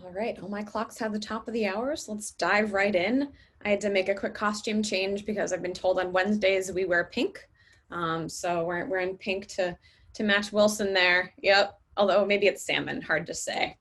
All right, all my clocks have the top of the hour, so let's dive right in. I had to make a quick costume change because I've been told on Wednesdays we wear pink. So we're in pink to match Wilson there. Yep, although maybe it's salmon, hard to say.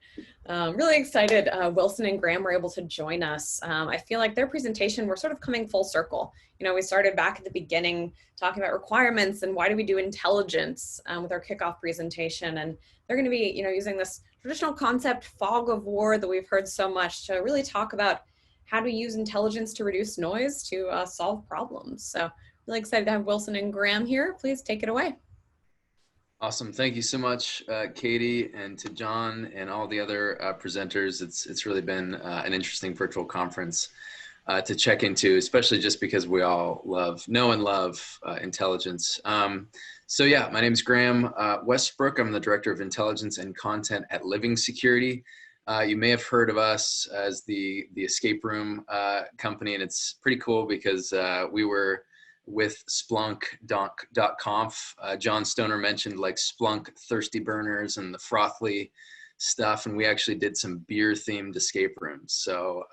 Really excited Wilson and Graham were able to join us. I feel like their presentation, we're sort of coming full circle. You know, we started back at the beginning talking about requirements and why do we do intelligence with our kickoff presentation. And they're going to be, you know, using this traditional concept, fog of war, that we've heard so much to really talk about how to use intelligence to reduce noise to solve problems. So really excited to have Wilson and Graham here. Please take it away. Awesome. Thank you so much, Katie, and to John and all the other presenters. It's really been an interesting virtual conference to check into, especially just because we all know and love intelligence. So yeah, my name is Graham Westbrook. I'm the Director of Intelligence and Content at Living Security. You may have heard of us as the escape room company, and it's pretty cool because we were with Splunk.conf. John Stoner mentioned like Splunk thirsty burners and the Frothy stuff, and we actually did some beer themed escape rooms. So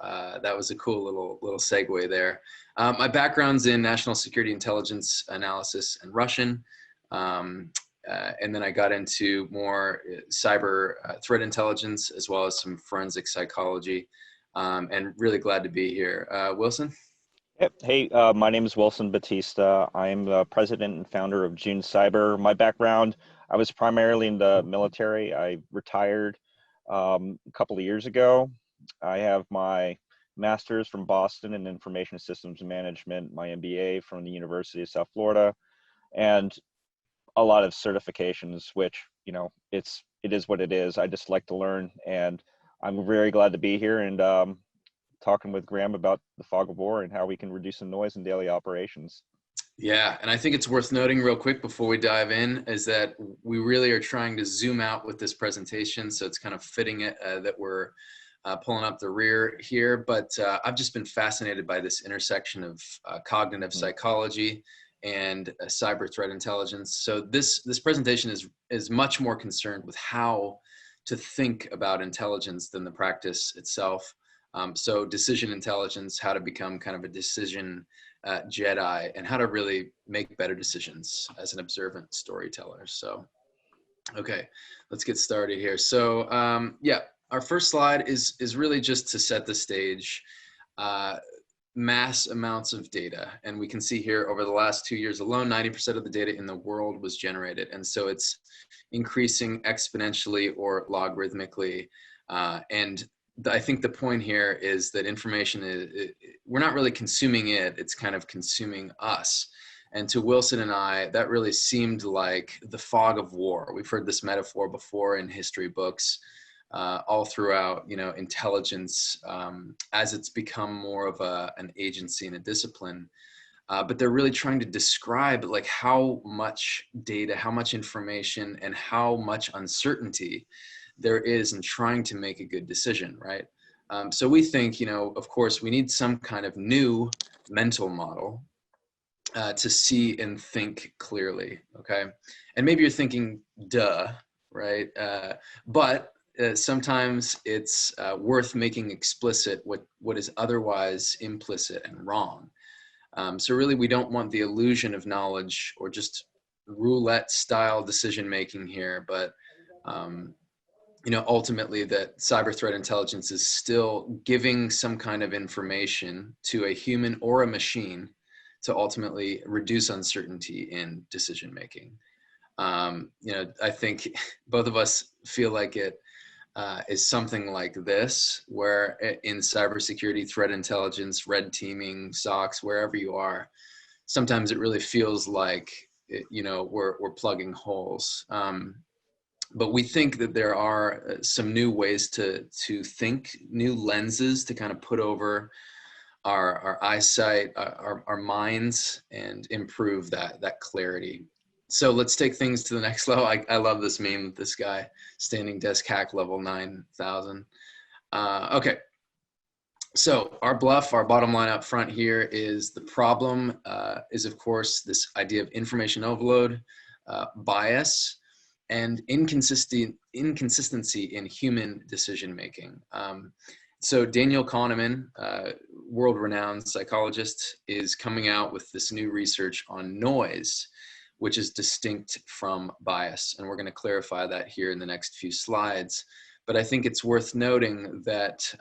that was a cool little segue there. My background's in national security intelligence analysis and Russian. And then I got into more cyber threat intelligence as well as some forensic psychology, and really glad to be here. Wilson? Yep. Hey, my name is Wilson Bautista. I'm the president and founder of June Cyber. My background, I was primarily in the military. I retired a couple of years ago. I have my master's from Boston in information systems management, my MBA from the University of South Florida, and a lot of certifications, which, you know, it is what it is. I just like to learn, and I'm very glad to be here and talking with Graham about the fog of war and how we can reduce the noise in daily operations. Yeah, and I think it's worth noting real quick before we dive in is that we really are trying to zoom out with this presentation, so it's kind of fitting it that we're pulling up the rear here, but I've just been fascinated by this intersection of cognitive psychology and cyber threat intelligence. So this presentation is much more concerned with how to think about intelligence than the practice itself. So decision intelligence, how to become kind of a decision Jedi, and how to really make better decisions as an observant storyteller. So, okay, let's get started here. So yeah, our first slide is really just to set the stage. Mass amounts of data. And we can see here over the last 2 years alone, 90% of the data in the world was generated. And so it's increasing exponentially or logarithmically. And I think the point here is that information we're not really consuming it, it's kind of consuming us. And to Wilson and I, that really seemed like the fog of war. We've heard this metaphor before in history books, all throughout, you know, intelligence as it's become more of an agency and a discipline. But they're really trying to describe like how much data, how much information, and how much uncertainty there is in trying to make a good decision, right? So we think, you know, of course, we need some kind of new mental model to see and think clearly, okay? And maybe you're thinking, duh, right? But sometimes it's worth making explicit what is otherwise implicit and wrong. So really, we don't want the illusion of knowledge or just roulette style decision making here, but you know, ultimately that cyber threat intelligence is still giving some kind of information to a human or a machine to ultimately reduce uncertainty in decision making. You know, I think both of us feel like it is something like this, where in cybersecurity, threat intelligence, red teaming, SOCs, wherever you are, sometimes it really feels like, you know, we're plugging holes. But we think that there are some new ways to think, new lenses to kind of put over our eyesight, our minds, and improve that clarity. So let's take things to the next level. I love this meme, this guy, standing desk hack level 9,000. Okay, so our BLUF, our bottom line up front here is the problem is, of course, this idea of information overload, bias, and inconsistency in human decision making. So Daniel Kahneman, world-renowned psychologist, is coming out with this new research on noise, which is distinct from bias. And we're going to clarify that here in the next few slides. But I think it's worth noting that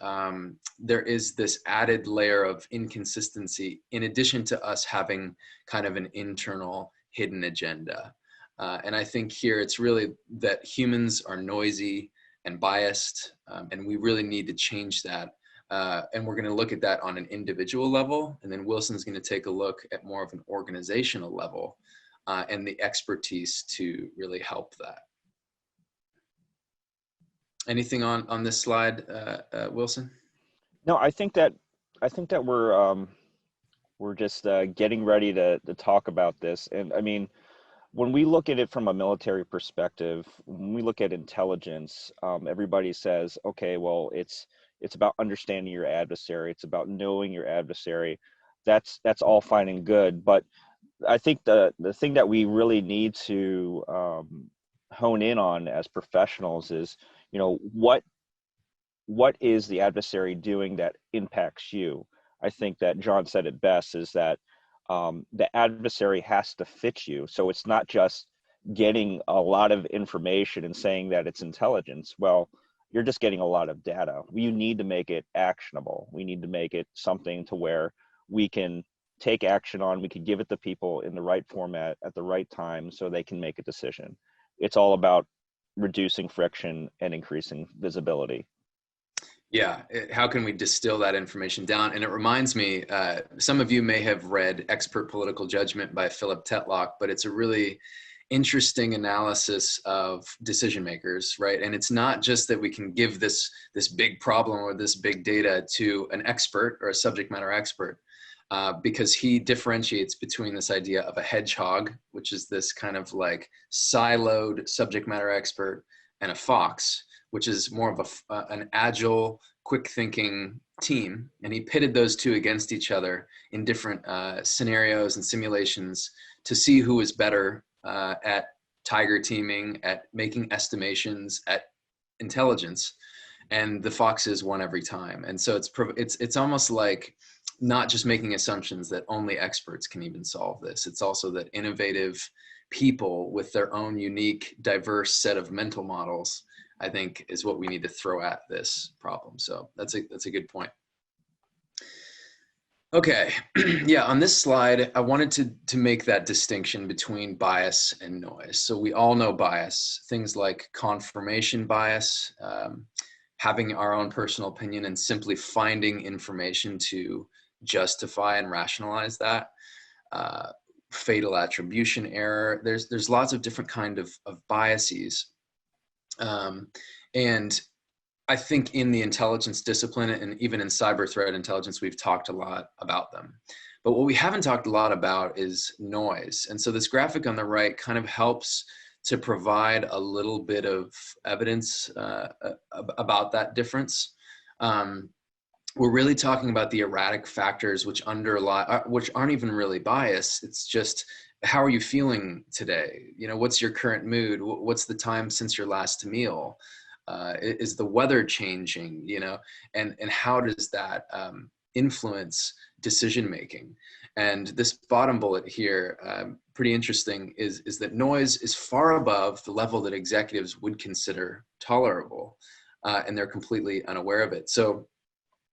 there is this added layer of inconsistency in addition to us having kind of an internal hidden agenda. And I think here it's really that humans are noisy and biased, and we really need to change that. And we're going to look at that on an individual level, and then Wilson's going to take a look at more of an organizational level and the expertise to really help that. Anything on this slide, Wilson? No, I think that we're just getting ready to talk about this. And I mean, when we look at it from a military perspective, when we look at intelligence, everybody says, okay, well, it's about understanding your adversary. It's about knowing your adversary. That's all fine and good. But I think the thing that we really need to hone in on as professionals is, you know, what is the adversary doing that impacts you? I think that John said it best, is that the adversary has to fit you. So it's not just getting a lot of information and saying that it's intelligence. Well, you're just getting a lot of data. You need to make it actionable. We need to make it something to where we can take action on, we can give it to people in the right format at the right time so they can make a decision. It's all about reducing friction and increasing visibility. Yeah, how can we distill that information down? And it reminds me, some of you may have read Expert Political Judgment by Philip Tetlock, but it's a really interesting analysis of decision makers, right? And it's not just that we can give this big problem or this big data to an expert or a subject matter expert, because he differentiates between this idea of a hedgehog, which is this kind of like siloed subject matter expert, and a fox, which is more of an agile, quick thinking team. And he pitted those two against each other in different scenarios and simulations to see who was better at tiger teaming, at making estimations, at intelligence. And the foxes won every time. And so it's almost like not just making assumptions that only experts can even solve this. It's also that innovative people with their own unique, diverse set of mental models, I think, is what we need to throw at this problem. So that's a good point. Okay, yeah, on this slide, I wanted to make that distinction between bias and noise. So we all know bias, things like confirmation bias, having our own personal opinion and simply finding information to justify and rationalize that, fatal attribution error. There's lots of different kind of biases. And I think in the intelligence discipline and even in cyber threat intelligence, we've talked a lot about them. But what we haven't talked a lot about is noise. And so this graphic on the right kind of helps to provide a little bit of evidence about that difference. We're really talking about the erratic factors which underlie, which aren't even really bias. It's just, how are you feeling today? You know, what's your current mood? What's the time since your last meal? Is the weather changing? You know, and how does that influence decision making? And this bottom bullet here, pretty interesting, is that noise is far above the level that executives would consider tolerable, and they're completely unaware of it. So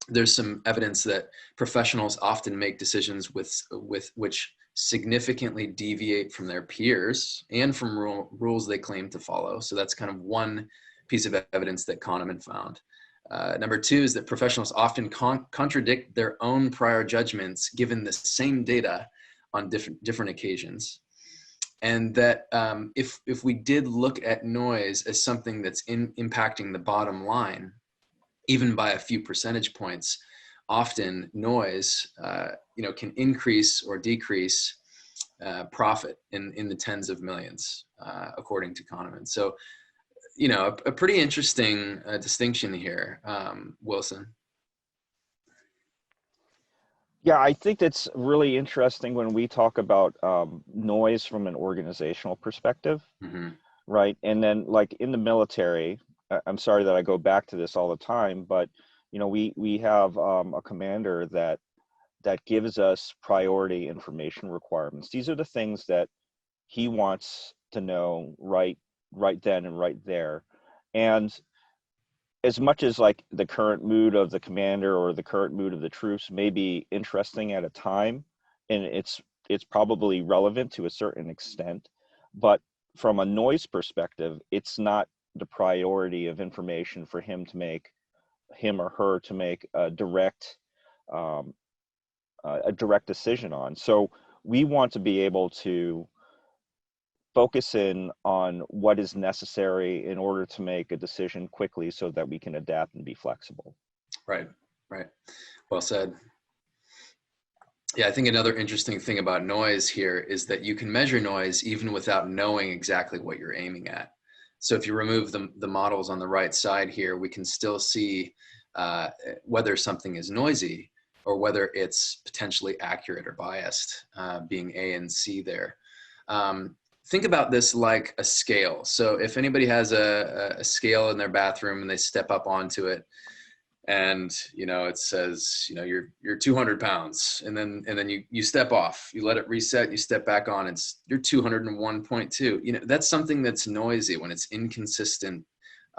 there's some evidence that professionals often make decisions with which significantly deviate from their peers and from rules they claim to follow. So that's kind of one piece of evidence that Kahneman found. Number two is that professionals often contradict their own prior judgments given the same data on different occasions. And that if we did look at noise as something that's impacting the bottom line, even by a few percentage points, often noise can increase or decrease profit in the tens of millions, according to Kahneman. So, you know, a pretty interesting distinction here, Wilson. Yeah, I think that's really interesting when we talk about noise from an organizational perspective. Mm-hmm. right? And then like in the military, I'm sorry that I go back to this all the time, but you know, we have a commander that gives us priority information requirements. These are the things that he wants to know right then and right there. And as much as like the current mood of the commander or the current mood of the troops may be interesting at a time, and it's probably relevant to a certain extent, but from a noise perspective, it's not the priority of information for him or her to make um, a direct decision on. So we want to be able to focus in on what is necessary in order to make a decision quickly so that we can adapt and be flexible. Right, right. Well said. Yeah, I think another interesting thing about noise here is that you can measure noise even without knowing exactly what you're aiming at. So if you remove the models on the right side here, we can still see whether something is noisy or whether it's potentially accurate or biased, being A and C there. Think about this like a scale. So if anybody has a scale in their bathroom and they step up onto it, and you know it says, you know, you're 200 pounds, and then you step off, you let it reset, you step back on, you're 201.2. You know, that's something that's noisy when it's inconsistent,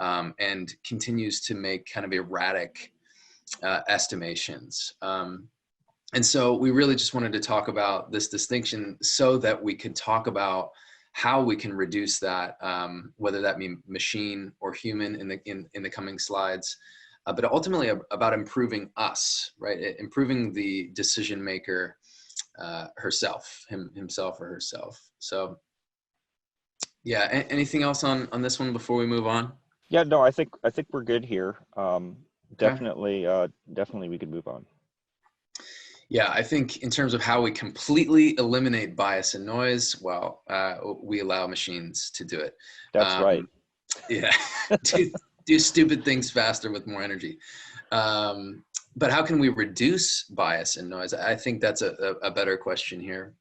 and continues to make kind of erratic estimations. And so we really just wanted to talk about this distinction so that we could talk about how we can reduce that, whether that be machine or human in the coming slides, but ultimately about improving us, right? Improving the decision maker himself or herself. So yeah, anything else on this one before we move on? Yeah, no, I think we're good here. Okay. Definitely we could move on. Yeah, I think in terms of how we completely eliminate bias and noise, well, we allow machines to do it. That's right. Um, yeah, do stupid things faster with more energy. But how can we reduce bias and noise? I think that's a better question here.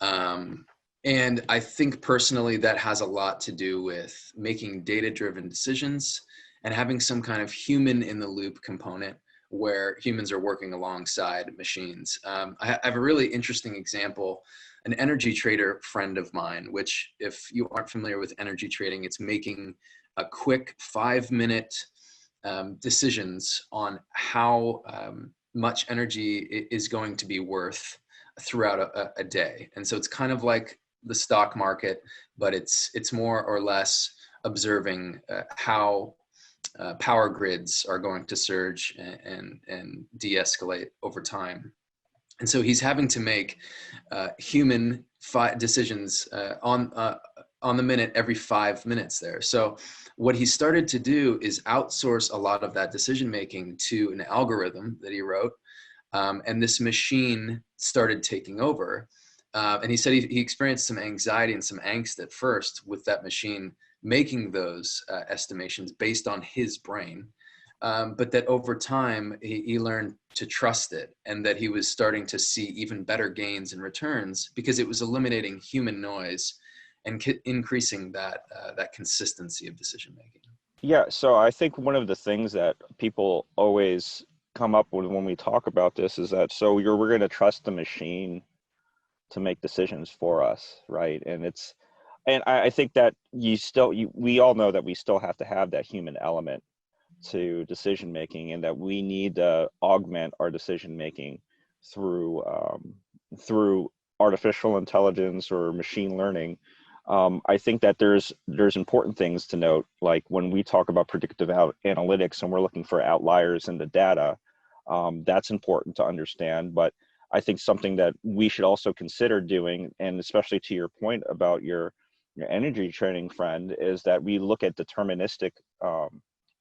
And I think personally that has a lot to do with making data-driven decisions and having some kind of human in the loop component where humans are working alongside machines. I have a really interesting example, an energy trader friend of mine, which if you aren't familiar with energy trading, it's making a quick 5-minute decisions on how much energy is going to be worth throughout a day. And so it's kind of like the stock market, but it's more or less observing how power grids are going to surge and de-escalate over time. And so he's having to make human decisions on the minute every 5 minutes there. So what he started to do is outsource a lot of that decision making to an algorithm that he wrote, and this machine started taking over. And he said he experienced some anxiety and some angst at first with that machine making those estimations based on his brain. But that over time, he learned to trust it, and that he was starting to see even better gains and returns because it was eliminating human noise and increasing that consistency of decision making. Yeah, so I think one of the things that people always come up with when we talk about this is that we're going to trust the machine to make decisions for us, right? And I think that we all know that we still have to have that human element to decision making, and that we need to augment our decision making through through artificial intelligence or machine learning. I think that there's important things to note, like when we talk about predictive analytics and we're looking for outliers in the data, that's important to understand. But I think something that we should also consider doing, and especially to your point about your energy trading friend, is that we look at deterministic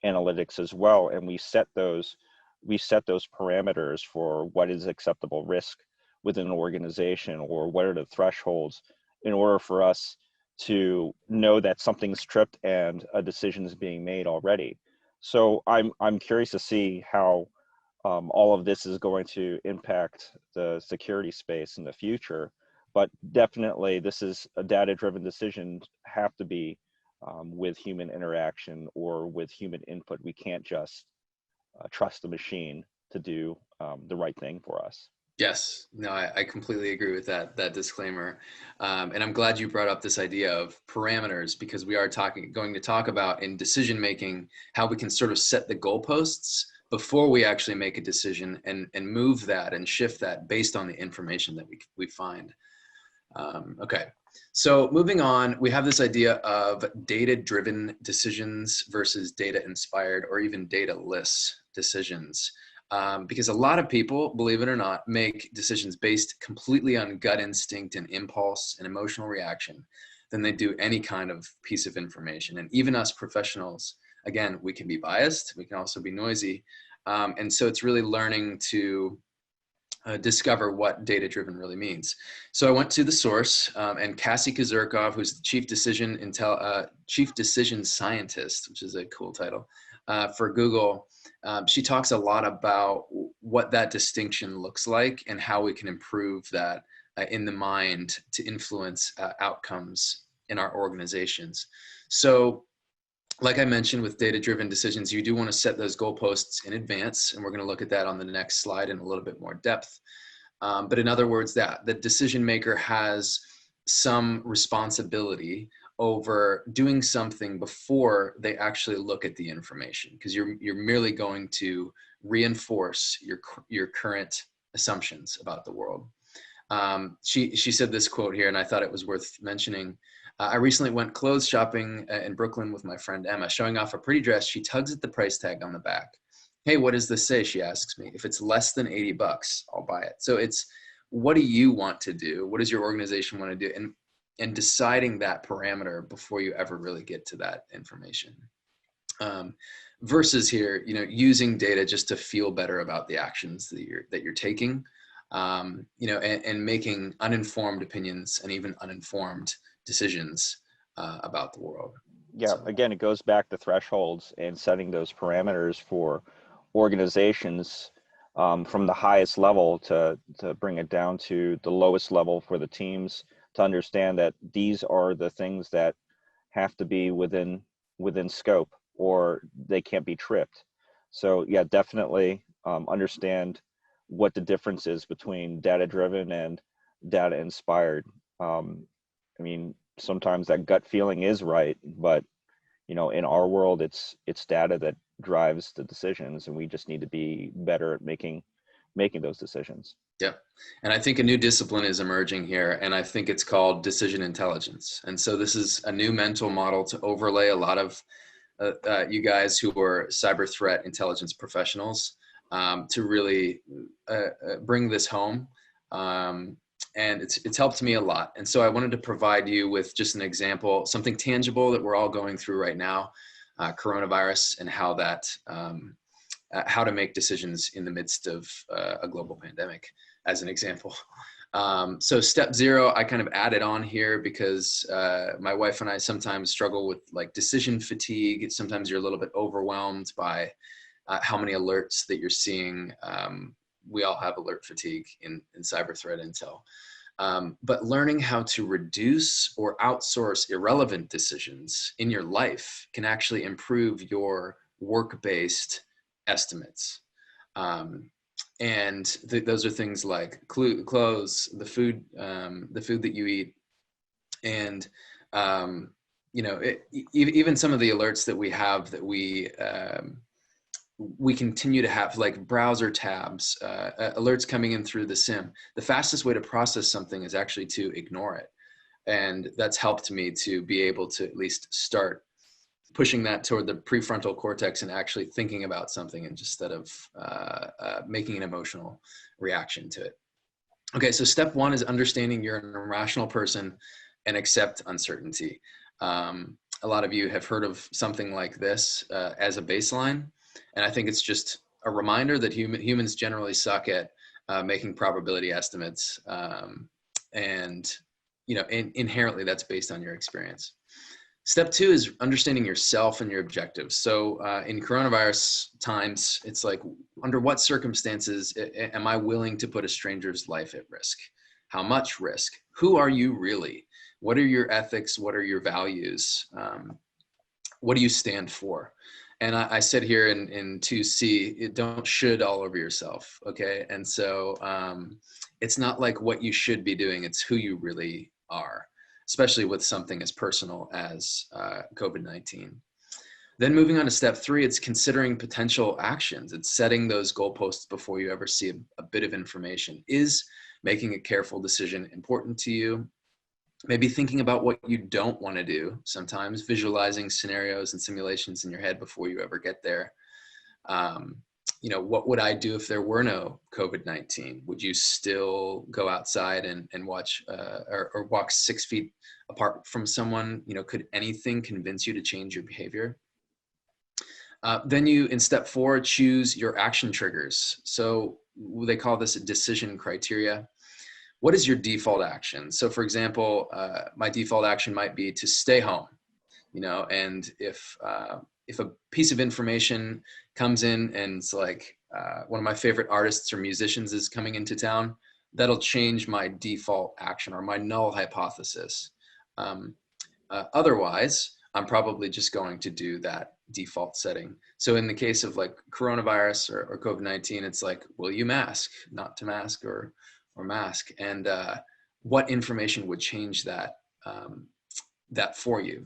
analytics as well, and we set those parameters for what is acceptable risk within an organization, or what are the thresholds in order for us to know that something's tripped and a decision is being made already. So I'm curious to see how all of this is going to impact the security space in the future. But definitely, this is a data-driven decision have to be with human interaction or with human input. We can't just trust the machine to do the right thing for us. Yes, no, I completely agree with that disclaimer, and I'm glad you brought up this idea of parameters, because we are going to talk about in decision making how we can sort of set the goalposts before we actually make a decision, and move that and shift that based on the information that we find. Okay, so moving on, we have this idea of data-driven decisions versus data-inspired or even data-less decisions. Because a lot of people, believe it or not, make decisions based completely on gut instinct and impulse and emotional reaction than they do any kind of piece of information. And even us professionals, again, we can be biased, we can also be noisy. And so it's really learning to discover what data-driven really means. So I went to the source, and Cassie Kazurkov, who's the chief decision scientist, which is a cool title, for Google. She talks a lot about what that distinction looks like and how we can improve that in the mind to influence outcomes in our organizations. So like I mentioned, with data-driven decisions, you do want to set those goalposts in advance, and we're going to look at that on the next slide in a little bit more depth. But in other words, that the decision maker has some responsibility over doing something before they actually look at the information, because you're merely going to reinforce your current assumptions about the world. She said this quote here, and I thought it was worth mentioning. I recently went clothes shopping in Brooklyn with my friend Emma. Showing off a pretty dress, she tugs at the price tag on the back. Hey, what does this say? She asks me. If it's less than $80, I'll buy it. So it's, what do you want to do? What does your organization want to do? And deciding that parameter before you ever really get to that information. Versus here, using data just to feel better about the actions that you're taking, and making uninformed opinions and even uninformed decisions about the world. Yeah, So, again, it goes back to thresholds and setting those parameters for organizations from the highest level to bring it down to the lowest level for the teams, to understand that these are the things that have to be within scope, or they can't be tripped. So yeah, definitely understand what the difference is between data driven and data inspired. I mean, sometimes that gut feeling is right, but in our world, it's data that drives the decisions, and we just need to be better at making those decisions. yeah. And I think a new discipline is emerging here, and I think it's called decision intelligence. And so this is a new mental model to overlay a lot of you guys who are cyber threat intelligence professionals, to really bring this home. And it's helped me a lot. And so I wanted to provide you with just an example, something tangible that we're all going through right now, coronavirus, and how how to make decisions in the midst of a global pandemic, as an example. So step 0, I kind of added on here because my wife and I sometimes struggle with like decision fatigue. Sometimes you're a little bit overwhelmed by how many alerts that you're seeing. We all have alert fatigue in cyber threat intel. But learning how to reduce or outsource irrelevant decisions in your life can actually improve your work-based estimates. And those are things like clothes, the food that you eat, and even some of the alerts that we have that we continue to have, like browser tabs, alerts coming in through the SIM. The fastest way to process something is actually to ignore it. And that's helped me to be able to at least start pushing that toward the prefrontal cortex and actually thinking about something instead of making an emotional reaction to it. Okay, so step 1 is understanding you're an irrational person and accept uncertainty. A lot of you have heard of something like this as a baseline. And I think it's just a reminder that humans generally suck at making probability estimates. And inherently that's based on your experience. Step 2 is understanding yourself and your objectives. So in coronavirus times, it's like, under what circumstances am I willing to put a stranger's life at risk? How much risk? Who are you really? What are your ethics? What are your values? What do you stand for? And I said here in 2C, don't should all over yourself, okay? And so it's not like what you should be doing, it's who you really are, especially with something as personal as COVID-19. Then moving on to step 3, it's considering potential actions. It's setting those goalposts before you ever see a bit of information. Is making a careful decision important to you? Maybe thinking about what you don't want to do, sometimes visualizing scenarios and simulations in your head before you ever get there. What would I do if there were no COVID-19? Would you still go outside and watch or walk 6 feet apart from someone? Could anything convince you to change your behavior? Then you, in step 4, choose your action triggers. So they call this a decision criteria. What is your default action? So for example, my default action might be to stay home, and if a piece of information comes in and it's like one of my favorite artists or musicians is coming into town, that'll change my default action or my null hypothesis. Otherwise, I'm probably just going to do that default setting. So in the case of like coronavirus or COVID-19, it's like, will you mask, not to mask, or mask? And what information would change that for you?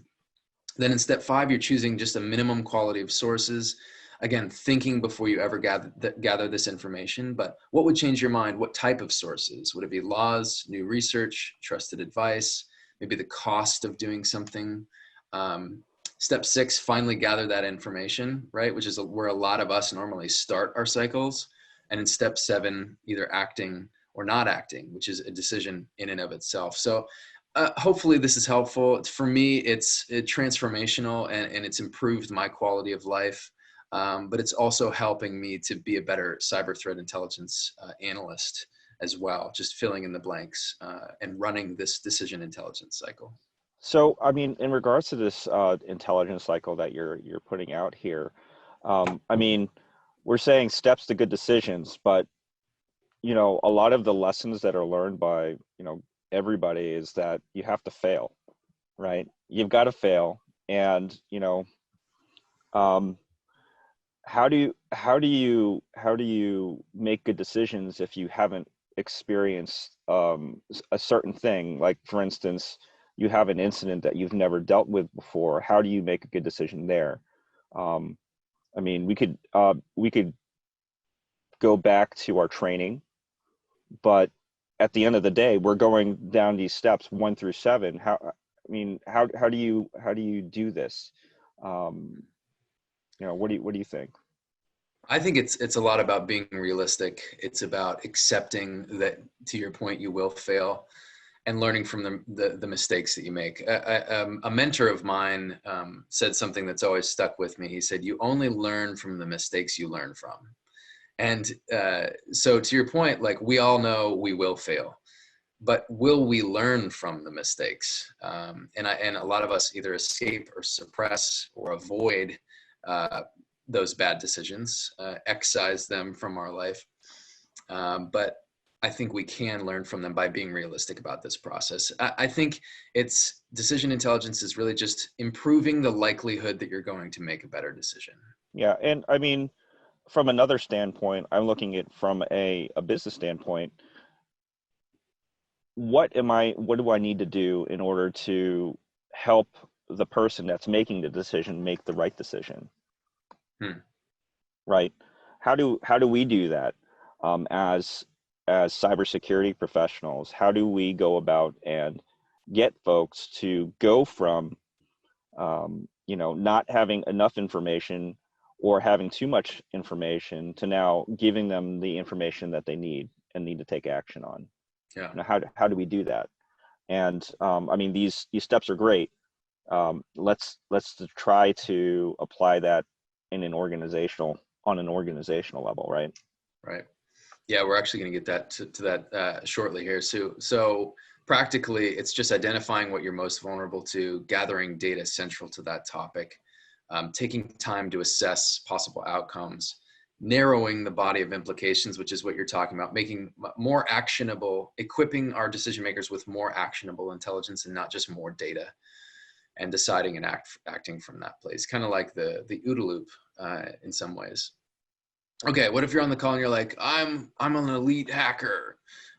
Then in step 5, you're choosing just a minimum quality of sources. Again, thinking before you ever gather this information, but what would change your mind? What type of sources? Would it be laws, new research, trusted advice, maybe the cost of doing something? Step 6, finally gather that information, right? Which is where a lot of us normally start our cycles. And in step 7, either acting or not acting, which is a decision in and of itself. So hopefully this is helpful. For me, it's transformational and it's improved my quality of life. But it's also helping me to be a better cyber threat intelligence analyst as well, just filling in the blanks and running this decision intelligence cycle. So, I mean, in regards to this intelligence cycle that you're putting out here, I mean, we're saying steps to good decisions, but a lot of the lessons that are learned by everybody is that you have to fail, right? You've got to fail, and how do you make good decisions if you haven't experienced a certain thing? Like, for instance, you have an incident that you've never dealt with before. How do you make a good decision there? I mean, we could go back to our training, but at the end of the day, we're going down these steps 1 through 7. How do you do this? What do you think? I think it's a lot about being realistic. It's about accepting that, to your point, you will fail, and learning from the mistakes that you make. A mentor of mine said something that's always stuck with me. He said, "You only learn from the mistakes you learn from." And so to your point, like, we all know we will fail, but will we learn from the mistakes? And a lot of us either escape or suppress or avoid those bad decisions, excise them from our life. But I think we can learn from them by being realistic about this process. I think decision intelligence is really just improving the likelihood that you're going to make a better decision. Yeah, and I mean, from another standpoint, I'm looking at from a business standpoint. What do I need to do in order to help the person that's making the decision make the right decision? Right? How do we do that as cybersecurity professionals? How do we go about and get folks to go from not having enough information or having too much information to now giving them the information that they need and need to take action on? Yeah. How do we do that? And I mean, these steps are great. Let's try to apply that on an organizational level, right? Right. Yeah, we're actually going to get that to that shortly here. So practically, it's just identifying what you're most vulnerable to, gathering data central to that topic, taking time to assess possible outcomes, narrowing the body of implications, which is what you're talking about, making more actionable, equipping our decision makers with more actionable intelligence and not just more data, and deciding and acting from that place. Kind of like the OODA loop in some ways. Okay, what if you're on the call and you're like, I'm an elite hacker.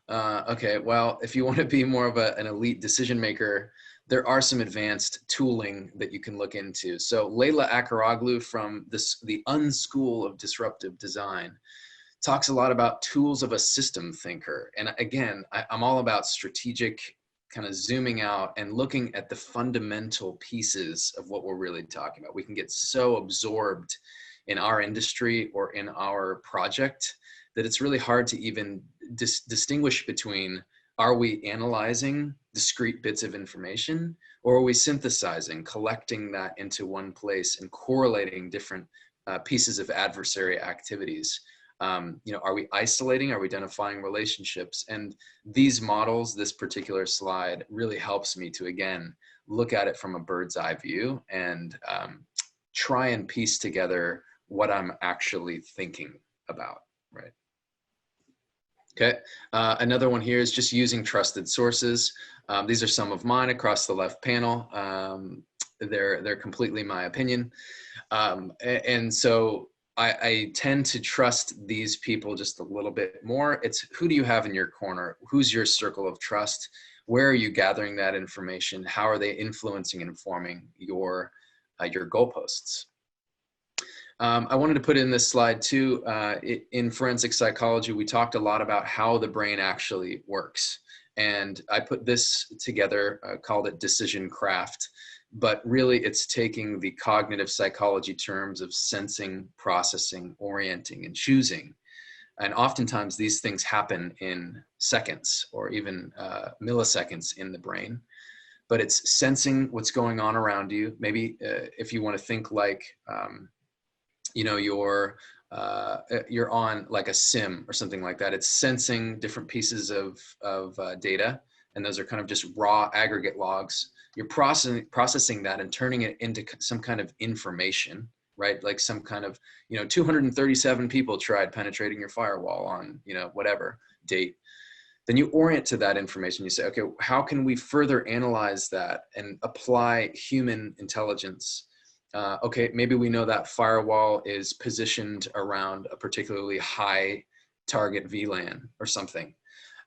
Okay, well, if you want to be more of an elite decision maker, there are some advanced tooling that you can look into. So Layla Akaroglu from the Unschool of Disruptive Design talks a lot about tools of a system thinker. And again, I'm all about strategic kind of zooming out and looking at the fundamental pieces of what we're really talking about. We can get so absorbed in our industry or in our project that it's really hard to even distinguish between, are we analyzing discrete bits of information, or are we synthesizing, collecting that into one place and correlating different pieces of adversary activities? Are we isolating? Are we identifying relationships? And these models, this particular slide really helps me to, again, look at it from a bird's eye view and try and piece together what I'm actually thinking about, right? Okay, another one here is just using trusted sources. These are some of mine across the left panel. They're completely my opinion. And so I tend to trust these people just a little bit more. It's who do you have in your corner? Who's your circle of trust? Where are you gathering that information? How are they influencing and informing your goalposts? I wanted to put in this slide too. In forensic psychology, we talked a lot about how the brain actually works. And I put this together, called it decision craft. But really, it's taking the cognitive psychology terms of sensing, processing, orienting, and choosing. And oftentimes, these things happen in seconds or even milliseconds in the brain. But it's sensing what's going on around you. Maybe if you want to think like, you're on like a sim or something like that. It's sensing different pieces of data, and those are kind of just raw aggregate logs. You're processing that and turning it into some kind of information, right? Like some kind of, 237 people tried penetrating your firewall on, whatever date. Then you orient to that information. You say, okay, how can we further analyze that and apply human intelligence? Okay, maybe we know that firewall is positioned around a particularly high target VLAN or something.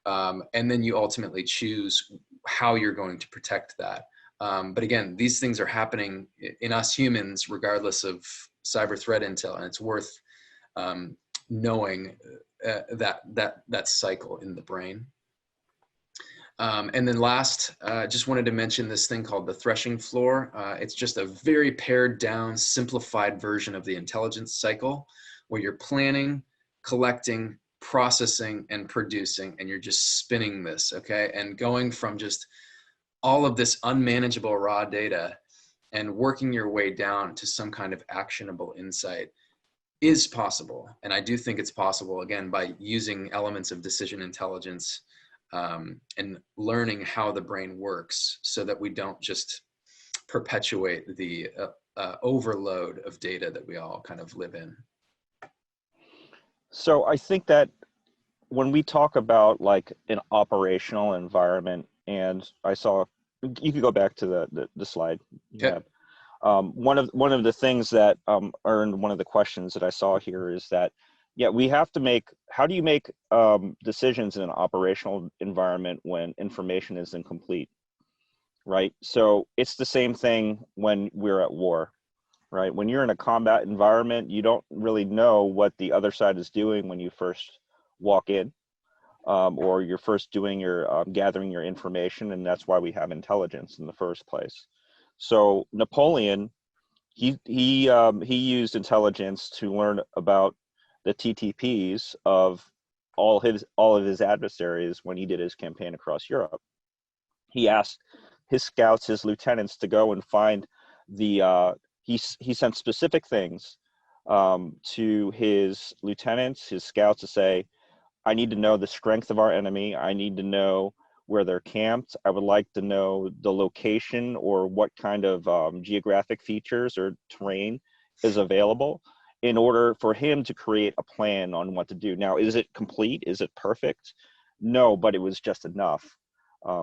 And then you ultimately choose how you're going to protect that. But again, these things are happening in us humans, regardless of cyber threat intel, and it's worth knowing that cycle in the brain. And then last, just wanted to mention this thing called the threshing floor. It's just a very pared down, simplified version of the intelligence cycle, where you're planning, collecting, processing, and producing, and you're just spinning this, okay? And going from just all of this unmanageable raw data and working your way down to some kind of actionable insight is possible. And I do think it's possible, again, by using elements of decision intelligence and learning how the brain works, so that we don't just perpetuate the overload of data that we all kind of live in. So I think that when we talk about like an operational environment, and I saw, you could go back to the slide. Okay. One of the things that or one of the questions that I saw here is that, yeah, we have to make, how do you make decisions in an operational environment when information is incomplete, right? So it's the same thing when we're at war, right? When you're in a combat environment, you don't really know what the other side is doing when you first walk in, or you're first doing your gathering your information, and that's why we have intelligence in the first place. So Napoleon, he used intelligence to learn about the TTPs of all of his adversaries when he did his campaign across Europe. He asked his scouts, his lieutenants, to go and find the he sent specific things to his lieutenants, his scouts, to say, I need to know the strength of our enemy. I need to know where they're camped. I would like to know the location or what kind of geographic features or terrain is available. in order for him to create a plan on what to do. Now, is it complete? Is it perfect? No, but it was just enough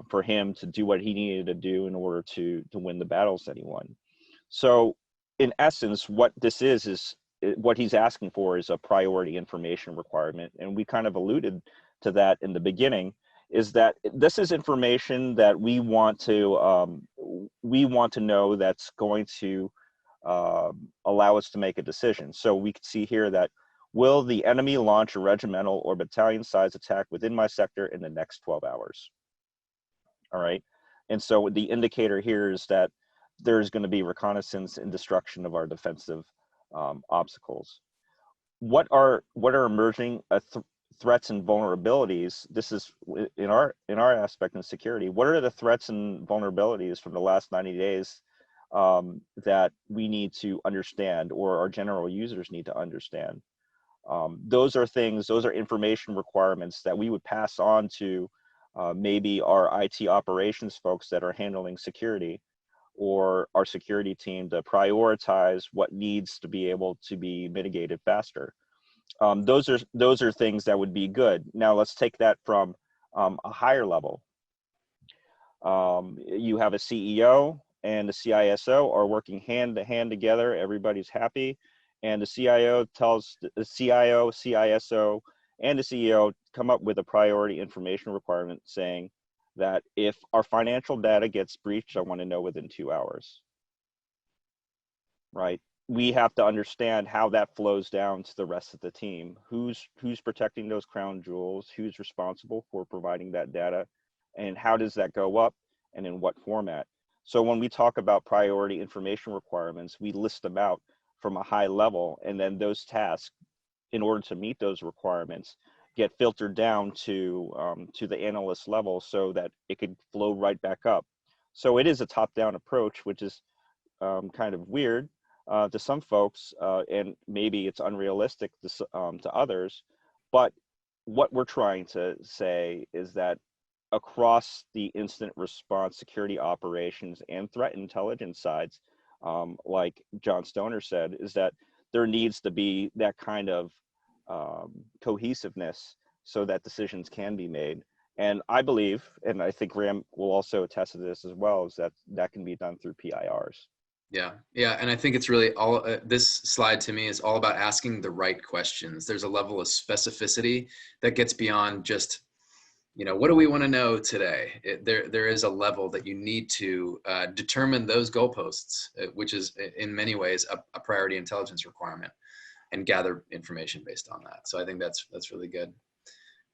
for him to do what he needed to do in order to win the battles that he won. So in essence, what this is what he's asking for is a priority information requirement. And we kind of alluded to that in the beginning, is that this is information that we want to know that's going to allow us to make a decision. So we can see here that, will the enemy launch a regimental or battalion size attack within my sector in the next 12 hours? All right. And so the indicator here is that there's going to be reconnaissance and destruction of our defensive obstacles. What are emerging threats and vulnerabilities? This is in our aspect in security. What are the threats and vulnerabilities from the last 90 days that we need to understand, or our general users need to understand? Those are information requirements that we would pass on to maybe our IT operations folks that are handling security, or our security team, to prioritize what needs to be able to be mitigated faster. Those are things that would be good. Now let's take that from a higher level. You have a CEO and the CISO are working hand to hand together. Everybody's happy, and the CIO tells the CIO, CISO, and the CEO come up with a priority information requirement saying that if our financial data gets breached, I want to know within 2 hours. Right? We have to understand how that flows down to the rest of the team. Who's protecting those crown jewels? Who's responsible for providing that data? And how does that go up, and in what format? So when we talk about priority information requirements, we list them out from a high level, and then those tasks, in order to meet those requirements, get filtered down to the analyst level so that it could flow right back up. So it is a top-down approach, which is kind of weird to some folks, and maybe it's unrealistic to others. But what we're trying to say is that across the incident response, security operations, and threat intelligence sides, like John Stoner said, is that there needs to be that kind of cohesiveness so that decisions can be made. And I believe, and I think Ram will also attest to this as well, is that can be done through PIRs. Yeah, and I think it's really all, this slide to me is all about asking the right questions. There's a level of specificity that gets beyond just, what do we want to know today? There is a level that you need to determine those goalposts, which is in many ways a priority intelligence requirement, and gather information based on that. So I think that's really good.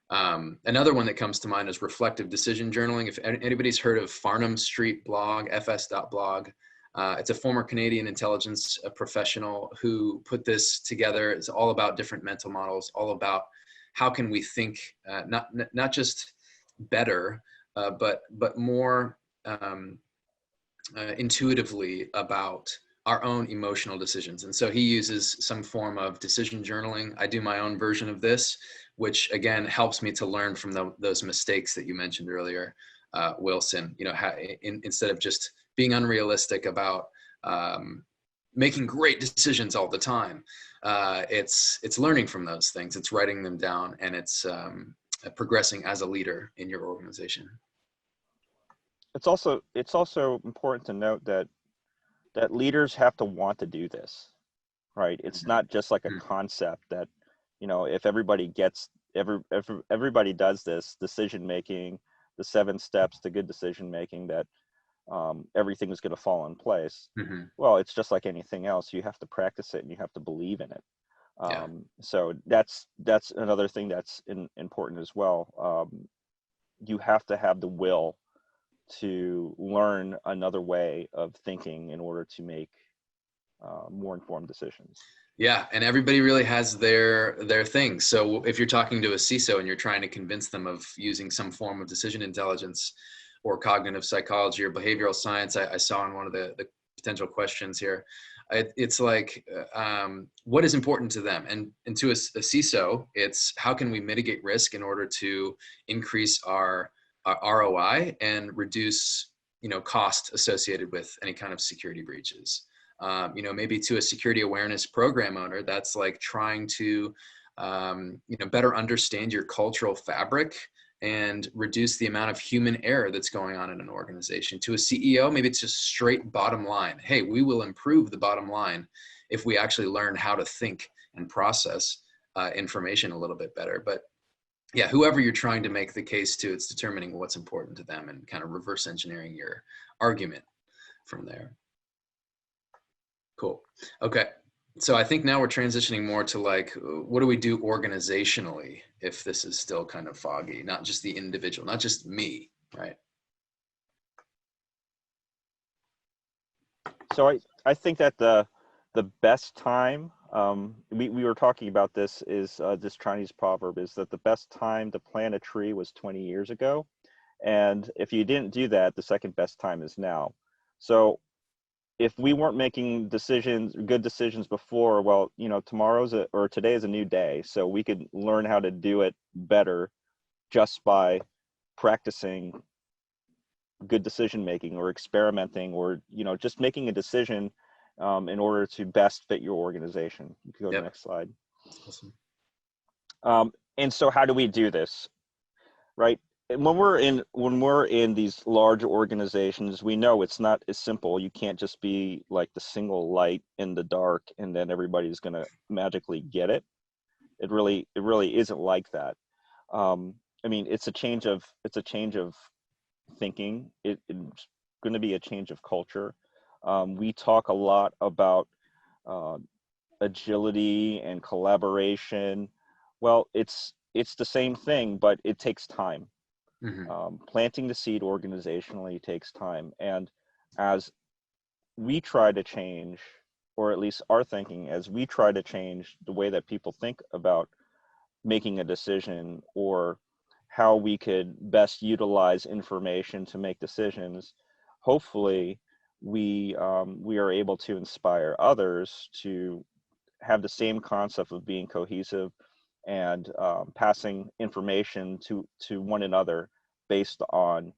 Another one that comes to mind is reflective decision journaling. If anybody's heard of Farnham Street blog, fs.blog, it's a former Canadian intelligence professional who put this together. It's all about different mental models, all about how can we think not just better, but more intuitively about our own emotional decisions. And so he uses some form of decision journaling. I do my own version of this, which again helps me to learn from those mistakes that you mentioned earlier, Wilson. Instead of just being unrealistic about making great decisions all the time, it's learning from those things. It's writing them down, and it's progressing as a leader in your organization. It's also important to note that leaders have to want to do this, right? It's not just like a concept that, if everybody everybody does this decision making, the 7 steps to good decision making, that everything is going to fall in place. Well, it's just like anything else. You have to practice it, and you have to believe in it. So that's another thing that's important as well. You have to have the will to learn another way of thinking in order to make more informed decisions. Yeah, and everybody really has their thing. So if you're talking to a CISO and you're trying to convince them of using some form of decision intelligence or cognitive psychology or behavioral science, I saw in one of the potential questions here, it's like, what is important to them? And to a CISO, it's how can we mitigate risk in order to increase our ROI and reduce, cost associated with any kind of security breaches. You know, maybe to a security awareness program owner, that's like trying to, you know, better understand your cultural fabric and reduce the amount of human error that's going on in an organization. To a CEO, maybe it's just straight bottom line. Hey, we will improve the bottom line if we actually learn how to think and process information a little bit better. But yeah, whoever you're trying to make the case to, it's determining what's important to them and kind of reverse engineering your argument from there. Cool. Okay. So I think now we're transitioning more to like, what do we do organizationally if this is still kind of foggy, not just the individual, not just me, right? So I think that the best time, we were talking about this, is this Chinese proverb is that the best time to plant a tree was 20 years ago. And if you didn't do that, the second best time is now. So if we weren't making decisions, good decisions before, well, you know, today is a new day. So we could learn how to do it better just by practicing good decision making or experimenting, or, you know, just making a decision in order to best fit your organization. You can go to the next slide. Awesome. And so how do we do this, right? When we're in these large organizations, we know it's not as simple. You can't just be like the single light in the dark and then everybody's going to magically get it. It really isn't like that. I mean, it's a change of thinking. It's going to be a change of culture. We talk a lot about agility and collaboration. Well, it's the same thing, but it takes time. Planting the seed organizationally takes time. And as we try to change, or at least our thinking, as we try to change the way that people think about making a decision or how we could best utilize information to make decisions, hopefully we are able to inspire others to have the same concept of being cohesive and passing information to one another based on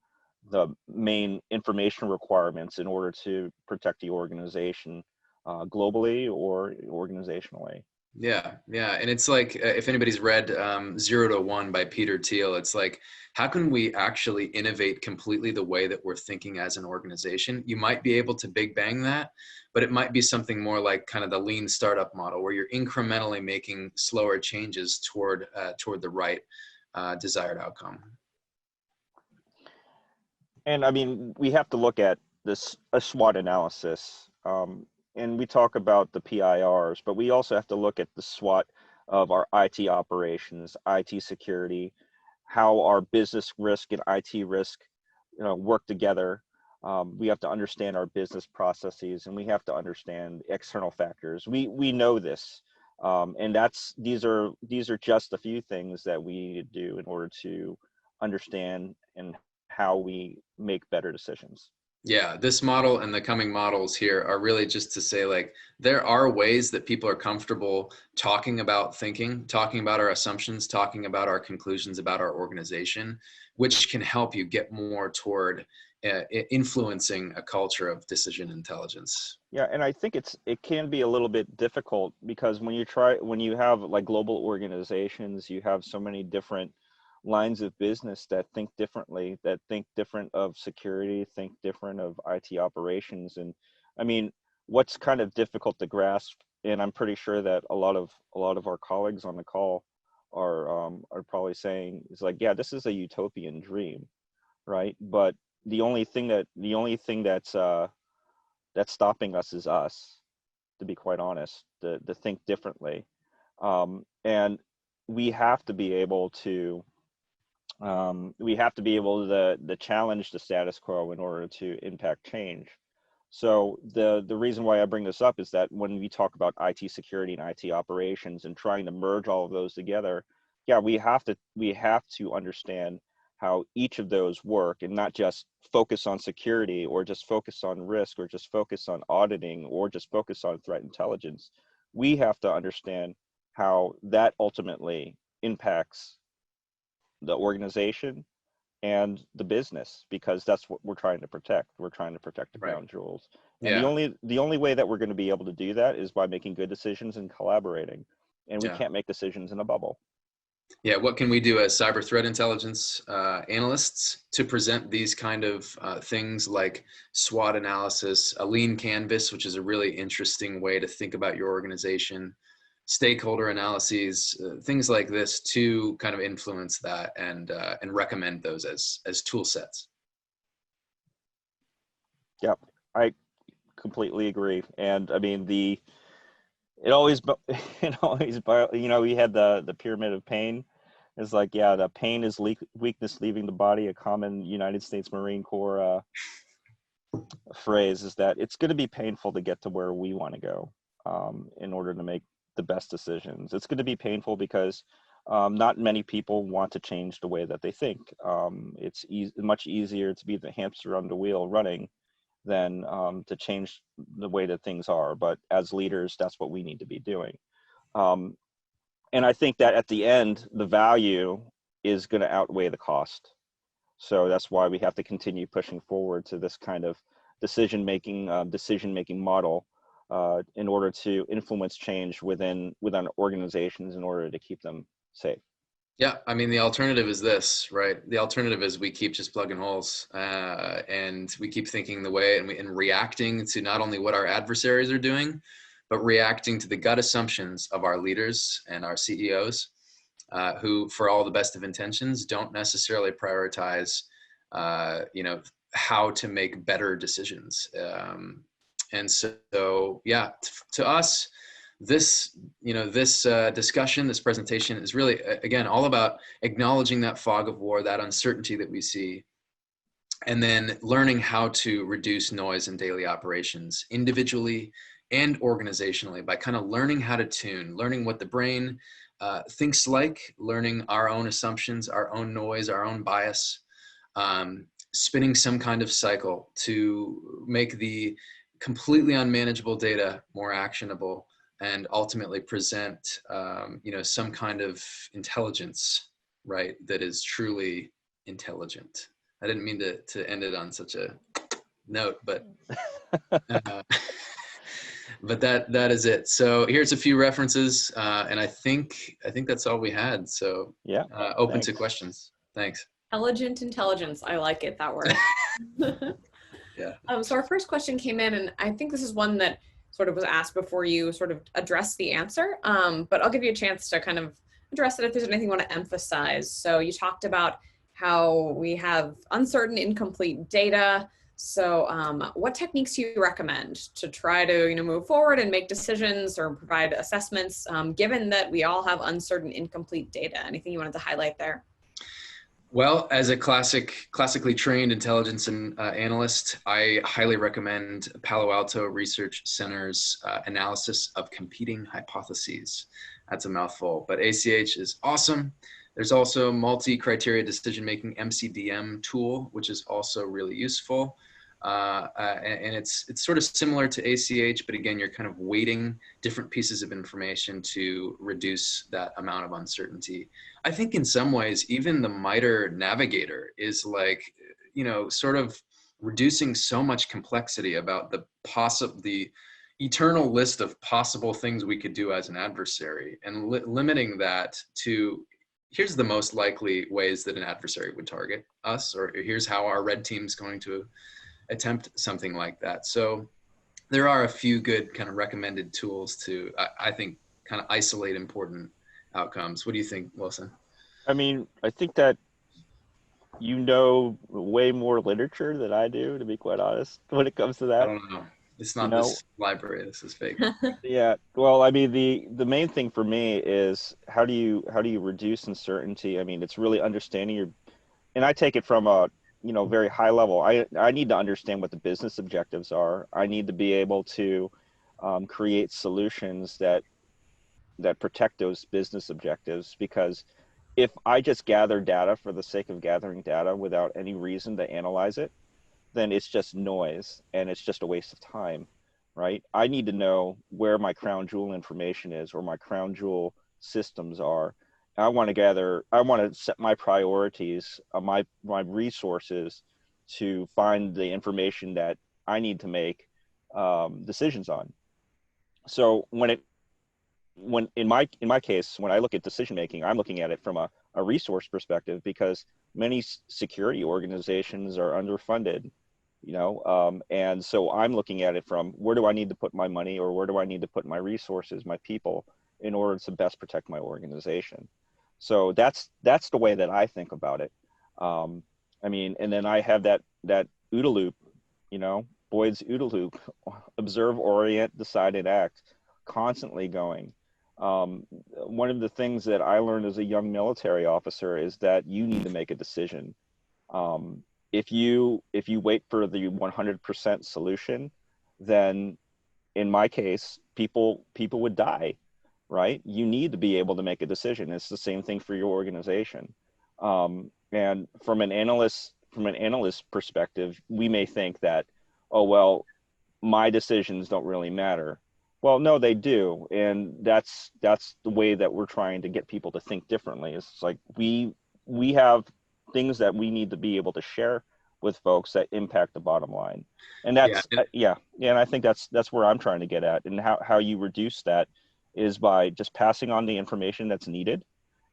the main information requirements in order to protect the organization globally or organizationally. Yeah, yeah. And it's like, if anybody's read 0 to 1 by Peter Thiel, it's like, how can we actually innovate completely the way that we're thinking as an organization? You might be able to big bang that, but it might be something more like kind of the lean startup model, where you're incrementally making slower changes toward the right desired outcome. And I mean, we have to look at a SWOT analysis. And we talk about the PIRs, but we also have to look at the SWOT of our IT operations, IT security, how our business risk and IT risk, you know, work together. We have to understand our business processes, and we have to understand external factors. We know this, and these are just a few things that we need to do in order to understand and how we make better decisions. Yeah, this model and the coming models here are really just to say, like, there are ways that people are comfortable talking about thinking, talking about our assumptions, talking about our conclusions about our organization, which can help you get more toward influencing a culture of decision intelligence. Yeah, and I think it can be a little bit difficult because when you have like global organizations, you have so many different lines of business that think differently, that think different of security, think different of IT operations. And I mean, what's kind of difficult to grasp, and I'm pretty sure that a lot of our colleagues on the call are probably saying, is like, yeah, this is a utopian dream, right? But the only thing that's stopping us is us, to be quite honest, to think differently. And we have to be able to challenge the status quo in order to impact change. So the reason why I bring this up is that when we talk about IT security and IT operations and trying to merge all of those together, yeah, we have to understand how each of those work and not just focus on security or just focus on risk or just focus on auditing or just focus on threat intelligence. We have to understand how that ultimately impacts the organization and the business, because that's what we're trying to protect. We're trying to protect the Right. crown jewels. And Yeah. the only way that we're going to be able to do that is by making good decisions and collaborating. And we Yeah. can't make decisions in a bubble. Yeah, what can we do as cyber threat intelligence analysts to present these kind of things like SWOT analysis, a lean canvas, which is a really interesting way to think about your organization, stakeholder analyses, things like this to kind of influence that and recommend those as tool sets. Yep, I completely agree. And I mean, it always, you know, we had the pyramid of pain. It's like, yeah, the pain is weakness leaving the body, a common United States Marine Corps phrase is that it's going to be painful to get to where we want to go in order to make the best decisions. It's going to be painful because not many people want to change the way that they think. It's much easier to be the hamster on the wheel running than to change the way that things are. But as leaders, that's what we need to be doing. And I think that at the end, the value is going to outweigh the cost. So that's why we have to continue pushing forward to this kind of decision-making model in order to influence change within organizations in order to keep them safe. Yeah, I mean, the alternative is this, right? The alternative is we keep just plugging holes and we keep thinking the way and reacting to not only what our adversaries are doing, but reacting to the gut assumptions of our leaders and our CEOs who, for all the best of intentions, don't necessarily prioritize, how to make better decisions. And so, yeah, to us, this discussion, this presentation is really, again, all about acknowledging that fog of war, that uncertainty that we see, and then learning how to reduce noise in daily operations individually and organizationally by kind of learning how to tune, learning what the brain thinks like, learning our own assumptions, our own noise, our own bias, spinning some kind of cycle to make the completely unmanageable data more actionable and ultimately present, some kind of intelligence, right, that is truly intelligent. I didn't mean to end it on such a note, but but that is it. So here's a few references, and I think that's all we had. So yeah, open thanks. to questions. Thanks. Intelligent intelligence. I like it, that word. Yeah. So our first question came in, and I think this is one that sort of was asked before you sort of addressed the answer, but I'll give you a chance to kind of address it if there's anything you want to emphasize. So you talked about how we have uncertain, incomplete data. So what techniques do you recommend to try to move forward and make decisions or provide assessments, given that we all have uncertain, incomplete data? Anything you wanted to highlight there? Well, as a classically trained intelligence and analyst, I highly recommend Palo Alto Research Center's analysis of competing hypotheses. That's a mouthful, but ACH is awesome. There's also multi-criteria decision-making MCDM tool, which is also really useful. And it's sort of similar to ACH, but again, you're kind of weighting different pieces of information to reduce that amount of uncertainty. I think in some ways, even the MITRE Navigator is like, sort of reducing so much complexity about the eternal list of possible things we could do as an adversary, and limiting that to here's the most likely ways that an adversary would target us, or here's how our red team's going to attempt something like that. So there are a few good kind of recommended tools to, I think, kind of isolate important outcomes. What do you think, Wilson? I mean, I think that you know way more literature than I do, to be quite honest, when it comes to that. I don't know. It's not this library. This is fake. Yeah. Well, I mean, the main thing for me is how do you reduce uncertainty? I mean, it's really understanding and I take it from a very high level. I need to understand what the business objectives are. I need to be able to create solutions that protect those business objectives, because if I just gather data for the sake of gathering data without any reason to analyze it, then it's just noise and it's just a waste of time, right? I need to know where my crown jewel information is, or my crown jewel systems are, I want to set my priorities, my resources to find the information that I need to make decisions on. So when in my case, when I look at decision making, I'm looking at it from a resource perspective, because many security organizations are underfunded, and so I'm looking at it from, where do I need to put my money, or where do I need to put my resources, my people, in order to best protect my organization. So that's the way that I think about it. I mean, and then I have that OODA loop, Boyd's OODA loop: observe, orient, decide, and act, constantly going. One of the things that I learned as a young military officer is that you need to make a decision. If you wait for the 100% solution, then in my case, people would die, right? You need to be able to make a decision. It's the same thing for your organization. And from an analyst perspective, we may think that, oh, well, my decisions don't really matter. Well, no, they do. And that's the way that we're trying to get people to think differently. It's like we have things that we need to be able to share with folks that impact the bottom line. And that's, yeah. And I think that's where I'm trying to get at. And how you reduce that is by just passing on the information that's needed,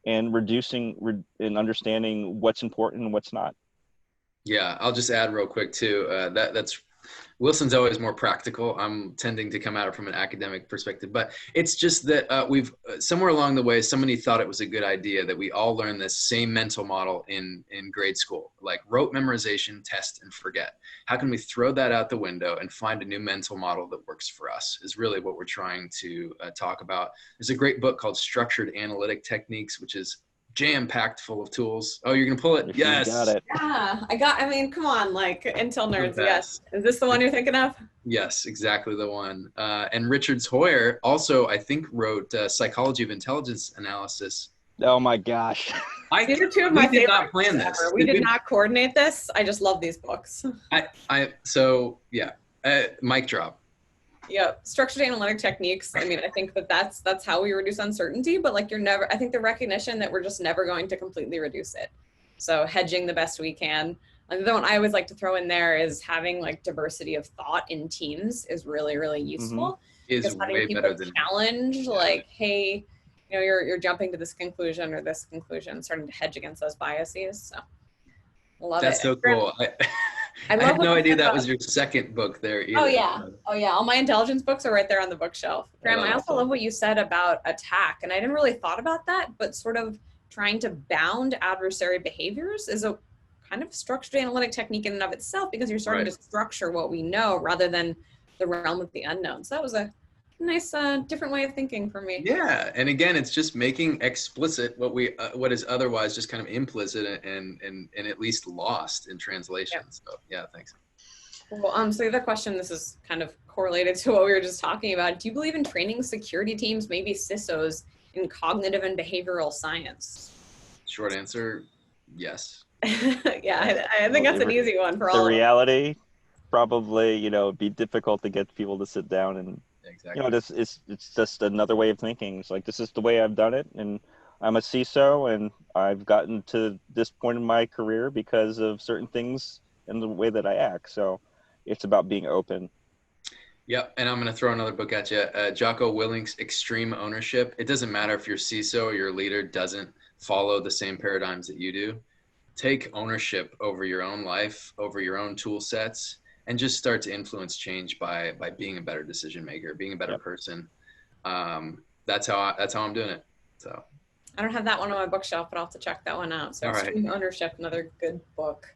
and reducing and understanding what's important and what's not. Yeah, I'll just add real quick too. That's Wilson's always more practical. I'm tending to come at it from an academic perspective, but it's just that we've somewhere along the way, somebody thought it was a good idea that we all learn this same mental model in grade school, like rote memorization, test, and forget. How can we throw that out the window and find a new mental model that works for us, is really what we're trying to talk about. There's a great book called Structured Analytic Techniques, which is jam-packed full of tools. Oh, you're gonna pull it? If yes. You got it. Yeah, I mean, come on, like Intel nerds. Yes. Is this the one you're thinking of? Yes, exactly the one. And Richard Hoyer also, I think, wrote Psychology of Intelligence Analysis. Oh my gosh. These are two of my favorites. We did not plan this. We did not coordinate this. I just love these books. So yeah, mic drop. Yeah, structured analytic techniques. I mean, I think that's how we reduce uncertainty, but like I think the recognition that we're just never going to completely reduce it. So hedging the best we can. And the one I always like to throw in there is having like diversity of thought in teams is really, really useful. Is way better than challenge, like, hey, you're jumping to this conclusion or this conclusion, starting to hedge against those biases. So love That's it. so cool. I had no idea that was your second book there either. Oh yeah. All my intelligence books are right there on the bookshelf. Graham, I also love what you said about attack. And I didn't really thought about that, but sort of trying to bound adversary behaviors is a kind of structured analytic technique in and of itself, because you're starting to structure what we know rather than the realm of the unknown. So that was a nice different way of thinking for me. Yeah, and again, it's just making explicit what is otherwise just kind of implicit and at least lost in translation. Yeah. So yeah, thanks. Well, so the other question, this is kind of correlated to what we were just talking about. Do you believe in training security teams, maybe CISOs, in cognitive and behavioral science? Short answer, yes. Yeah, I think that's an easy one for all of us. The reality, probably, it'd be difficult to get people to sit down and exactly. It's just another way of thinking. It's like, this is the way I've done it, and I'm a CISO, and I've gotten to this point in my career because of certain things and the way that I act. So it's about being open. Yep, and I'm going to throw another book at you. Jocko Willink's Extreme Ownership. It doesn't matter if your CISO or your leader doesn't follow the same paradigms that you do. Take ownership over your own life, over your own tool sets, and just start to influence change by being a better decision maker, being a better person. That's how I'm doing it. So I don't have that one on my bookshelf, but I'll have to check that one out. So Extreme Ownership, another good book.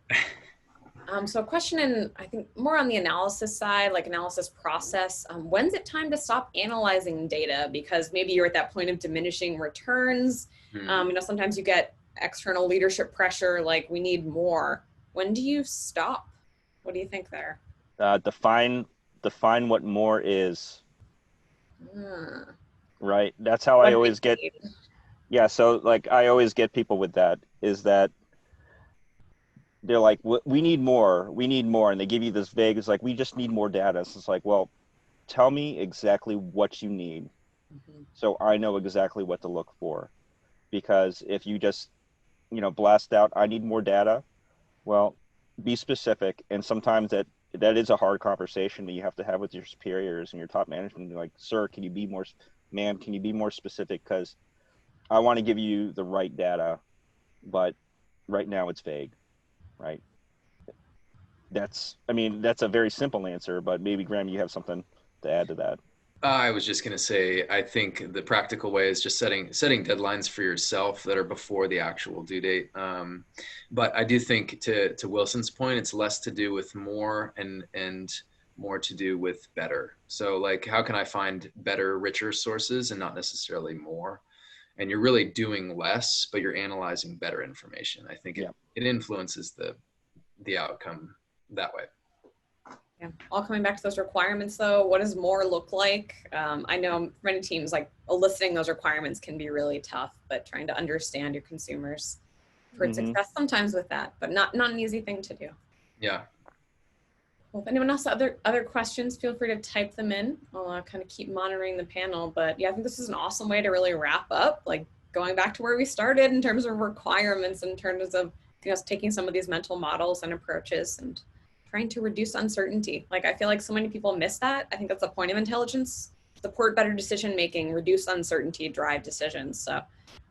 So a question in, I think, more on the analysis side, like analysis process. When's it time to stop analyzing data? Because maybe you're at that point of diminishing returns. Sometimes you get external leadership pressure, like we need more. When do you stop? What do you think there? Define what more is. Right. That's how I always get. Yeah. So like I always get people with that, is that they're like, we need more. And they give you this vague, it's like, we just need more data. So it's like, well, tell me exactly what you need. So I know exactly what to look for. because if you just, blast out, I need more data, well, be specific. And sometimes that is a hard conversation that you have to have with your superiors and your top management. Like, sir, can you be more, ma'am, can you be more specific? Because I want to give you the right data, but right now it's vague, right? That's a very simple answer, but maybe Graham, you have something to add to that. I was just going to say, I think the practical way is just setting deadlines for yourself that are before the actual due date. But I do think to Wilson's point, it's less to do with more and more to do with better. So like, how can I find better, richer sources and not necessarily more? And you're really doing less, but you're analyzing better information. I think it influences the outcome that way. Yeah, all coming back to those requirements though, what does more look like? I know for many teams, like eliciting those requirements can be really tough, but trying to understand your consumers for success sometimes with that, but not an easy thing to do. Yeah. Well, if anyone else other questions, feel free to type them in. I'll kind of keep monitoring the panel, but yeah, I think this is an awesome way to really wrap up, like going back to where we started in terms of requirements, in terms of taking some of these mental models and approaches and trying to reduce uncertainty. Like, I feel like so many people miss that. I think that's the point of intelligence: support better decision making, reduce uncertainty, drive decisions. So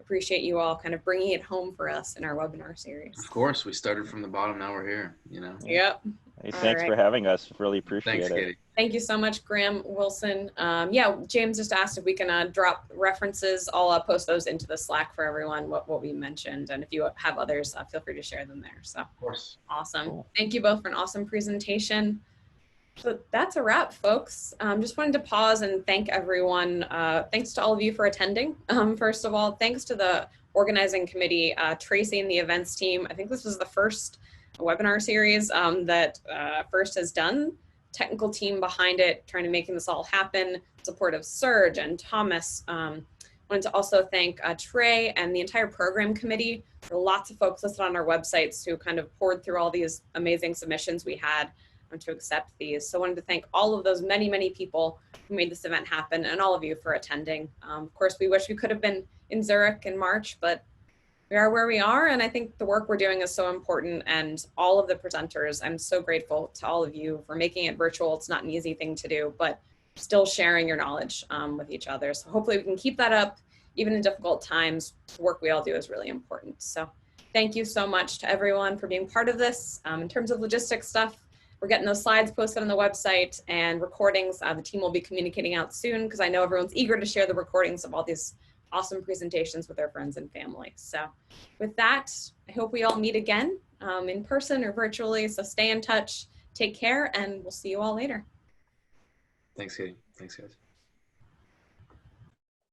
appreciate you all kind of bringing it home for us in our webinar series. Of course, we started from the bottom. Now we're here, Yep. Hey, thanks for having us. Really appreciate Thanks, it. Katie. Thank you so much, Graham, Wilson. Yeah, James just asked if we can drop references. I'll post those into the Slack for everyone, what we mentioned. And if you have others, feel free to share them there. So, of course. Awesome. Cool. Thank you both for an awesome presentation. So that's a wrap, folks. Just wanted to pause and thank everyone. Thanks to all of you for attending. First of all, thanks to the organizing committee, Tracy and the events team. I think this was the first webinar series that First has done. Technical team behind it, trying to making this all happen. Support of Serge and Thomas. Wanted to also thank Trey and the entire program committee. There were lots of folks listed on our websites who kind of poured through all these amazing submissions we had to accept these. So I wanted to thank all of those many people who made this event happen, and all of you for attending. Of course, we wish we could have been in Zurich in March, but we are where we are, and I think the work we're doing is so important, and all of the presenters, I'm so grateful to all of you for making it virtual. It's not an easy thing to do, but still sharing your knowledge with each other. So hopefully we can keep that up, even in difficult times. The work we all do is really important. So thank you so much to everyone for being part of this. In terms of logistics stuff, we're getting those slides posted on the website and recordings. The team will be communicating out soon, because I know everyone's eager to share the recordings of all these awesome presentations with their friends and family. So with that, I hope we all meet again in person or virtually. So stay in touch, take care, and we'll see you all later. Thanks, Katie. Thanks, guys.